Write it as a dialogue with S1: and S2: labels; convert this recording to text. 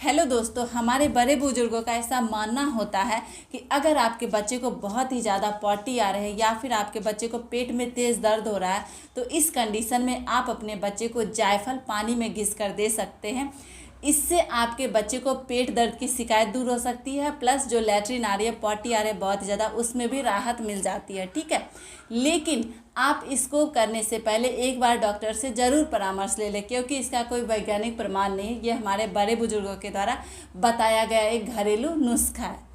S1: Hello दोस्तों, हमारे बड़े बुजुर्गों का ऐसा मानना होता है कि अगर आपके बच्चे को बहुत ही ज़्यादा पॉटी आ रहे हैं या फिर आपके बच्चे को पेट में तेज़ दर्द हो रहा है तो इस कंडीशन में आप अपने बच्चे को जायफल पानी में घिस कर दे सकते हैं। इससे आपके बच्चे को पेट दर्द की शिकायत दूर हो सकती है, प्लस जो लैट्रिन आ रही है, पॉटी आ रही है बहुत ज़्यादा, उसमें भी राहत मिल जाती है। ठीक है, लेकिन आप इसको करने से पहले एक बार डॉक्टर से ज़रूर परामर्श ले लें, क्योंकि इसका कोई वैज्ञानिक प्रमाण नहीं। ये हमारे बड़े बुजुर्गों के द्वारा बताया गया एक घरेलू नुस्खा है।